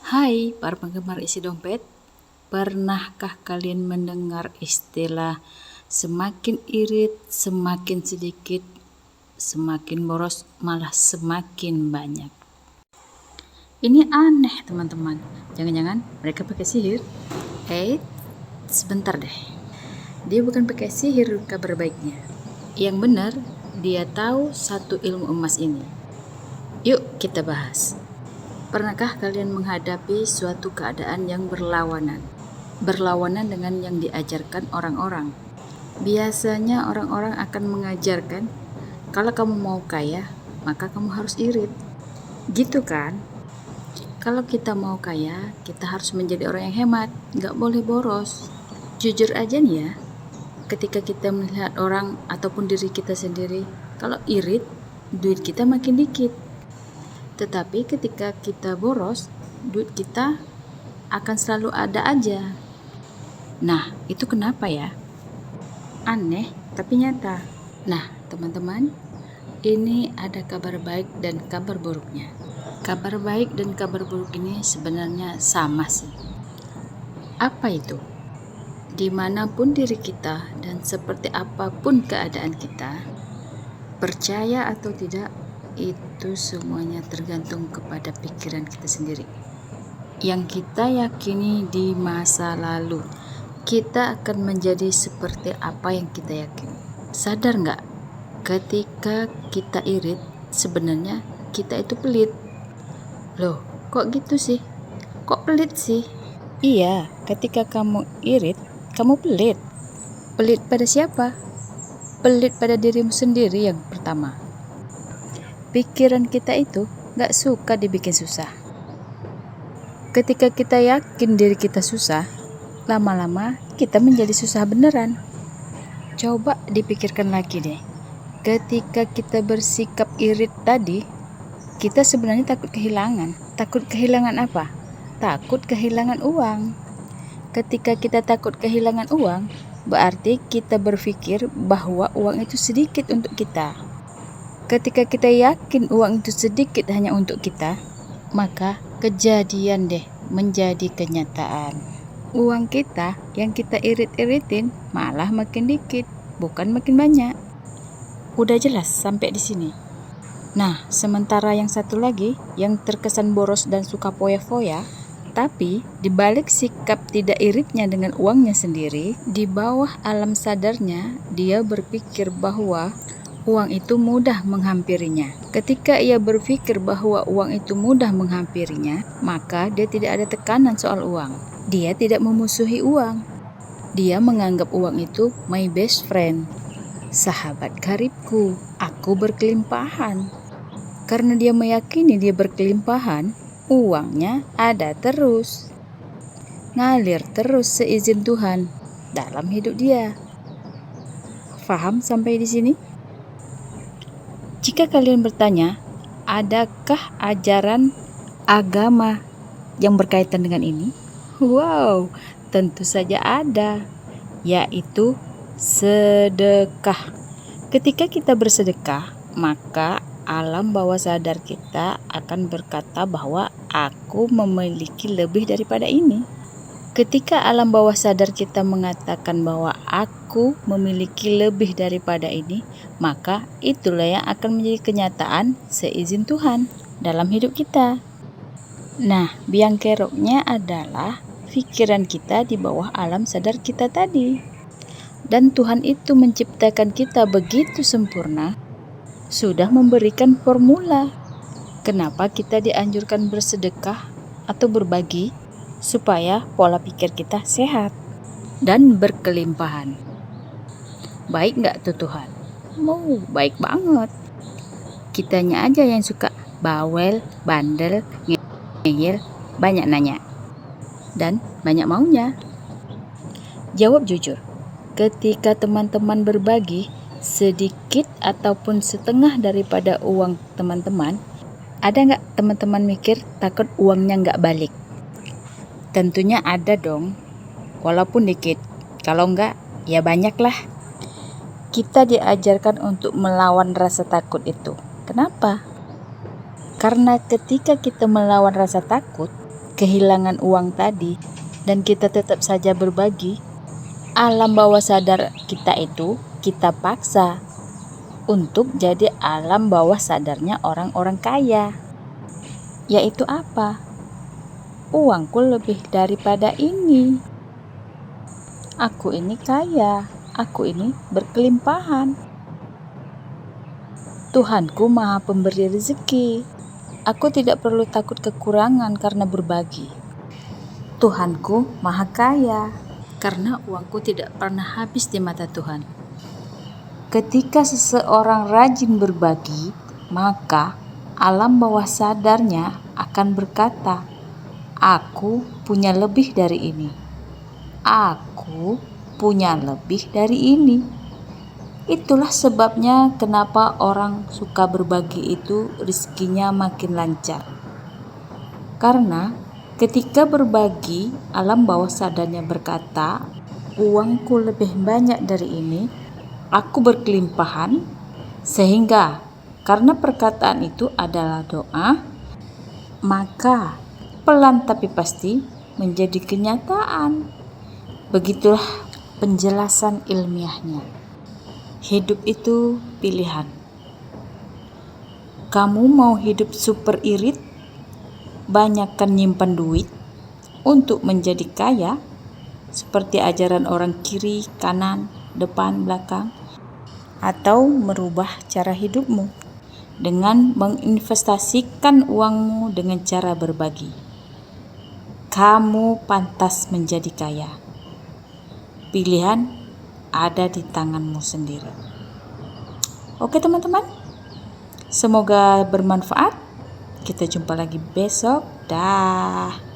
Hai para penggemar isi dompet, pernahkah kalian mendengar istilah semakin irit, semakin sedikit, semakin boros, malah semakin banyak? Ini aneh teman-teman, jangan-jangan mereka pakai sihir? Sebentar deh, dia bukan pakai sihir kabar baiknya. Yang benar, dia tahu satu ilmu emas ini. Yuk kita bahas. Pernahkah kalian menghadapi suatu keadaan yang berlawanan dengan yang diajarkan orang-orang? Biasanya orang-orang akan mengajarkan, kalau kamu mau kaya, maka kamu harus irit. Gitu kan? Kalau kita mau kaya, kita harus menjadi orang yang hemat, gak boleh boros. Jujur aja nih ya, ketika kita melihat orang ataupun diri kita sendiri, kalau irit, duit kita makin dikit. Tetapi ketika kita boros, duit kita akan selalu ada aja. Nah, itu kenapa ya? Aneh, tapi nyata. Nah, teman-teman, ini ada kabar baik dan kabar buruknya. Kabar baik dan kabar buruk ini sebenarnya sama sih. Apa itu? Dimanapun diri kita dan seperti apapun keadaan kita, percaya atau tidak, itu semuanya tergantung kepada pikiran kita sendiri. Yang kita yakini di masa lalu, kita akan menjadi seperti apa yang kita yakini. Sadar nggak? Ketika kita irit, sebenarnya kita itu pelit. Loh, kok gitu sih? Kok pelit sih? Iya, ketika kamu irit, kamu pelit. Pelit pada siapa? Pelit pada dirimu sendiri yang pertama. Pikiran kita itu gak suka dibikin susah. Ketika kita yakin diri kita susah, lama-lama kita menjadi susah beneran. Coba dipikirkan lagi deh. Ketika kita bersikap irit tadi, kita sebenarnya takut kehilangan. Takut kehilangan apa? Takut kehilangan uang. Ketika kita takut kehilangan uang, berarti kita berpikir bahwa uang itu sedikit untuk kita. Ketika kita yakin uang itu sedikit hanya untuk kita, maka kejadian deh menjadi kenyataan. Uang kita yang kita irit-iritin malah makin dikit, bukan makin banyak. Udah jelas sampai di sini. Nah, sementara yang satu lagi yang terkesan boros dan suka foya-foya, tapi dibalik sikap tidak iritnya dengan uangnya sendiri, di bawah alam sadarnya dia berpikir bahwa uang itu mudah menghampirinya. Ketika ia berpikir bahwa uang itu mudah menghampirinya, maka dia tidak ada tekanan soal uang. Dia tidak memusuhi uang. Dia menganggap uang itu my best friend, sahabat karibku. Aku berkelimpahan. Karena dia meyakini dia berkelimpahan, uangnya ada terus. Ngalir terus seizin Tuhan dalam hidup dia. Paham sampai di sini? Jika kalian bertanya, adakah ajaran agama yang berkaitan dengan ini? Wow, tentu saja ada, yaitu sedekah. Ketika kita bersedekah, maka alam bawah sadar kita akan berkata bahwa aku memiliki lebih daripada ini. Ketika alam bawah sadar kita mengatakan bahwa aku memiliki lebih daripada ini, maka itulah yang akan menjadi kenyataan seizin Tuhan dalam hidup kita. Nah, biang keroknya adalah pikiran kita di bawah alam sadar kita tadi. Dan Tuhan itu menciptakan kita begitu sempurna, sudah memberikan formula kenapa kita dianjurkan bersedekah atau berbagi, supaya pola pikir kita sehat dan berkelimpahan. Baik nggak tuh Tuhan? Mau baik banget. Kitanya aja yang suka bawel, bandel, ngeyel, banyak nanya, dan banyak maunya. Jawab jujur, ketika teman-teman berbagi sedikit ataupun setengah daripada uang teman-teman, ada nggak teman-teman mikir takut uangnya nggak balik? Tentunya ada dong, walaupun dikit. Kalau enggak, ya banyak lah. Kita diajarkan untuk melawan rasa takut itu. Kenapa? Karena ketika kita melawan rasa takut, kehilangan uang tadi dan kita tetap saja berbagi, alam bawah sadar kita itu kita paksa untuk jadi alam bawah sadarnya orang-orang kaya. Yaitu apa? Uangku lebih daripada ini. Aku ini kaya, aku ini berkelimpahan. Tuhanku Maha Pemberi rezeki. Aku tidak perlu takut kekurangan karena berbagi. Tuhanku Maha Kaya, karena uangku tidak pernah habis di mata Tuhan. Ketika seseorang rajin berbagi, maka alam bawah sadarnya akan berkata, "Aku punya lebih dari ini. Aku punya lebih dari ini." Itulah sebabnya kenapa orang suka berbagi itu rezekinya makin lancar. Karena ketika berbagi, alam bawah sadarnya berkata, "Uangku lebih banyak dari ini. Aku berkelimpahan," sehingga karena perkataan itu adalah doa, maka pelan tapi pasti menjadi kenyataan. Begitulah penjelasan ilmiahnya. Hidup itu pilihan. Kamu mau hidup super irit, banyakkan nyimpan duit untuk menjadi kaya, seperti ajaran orang kiri, kanan, depan, belakang, atau merubah cara hidupmu dengan menginvestasikan uangmu dengan cara berbagi. Kamu pantas menjadi kaya. Pilihan ada di tanganmu sendiri. Oke teman-teman, semoga bermanfaat. Kita jumpa lagi besok. Dah.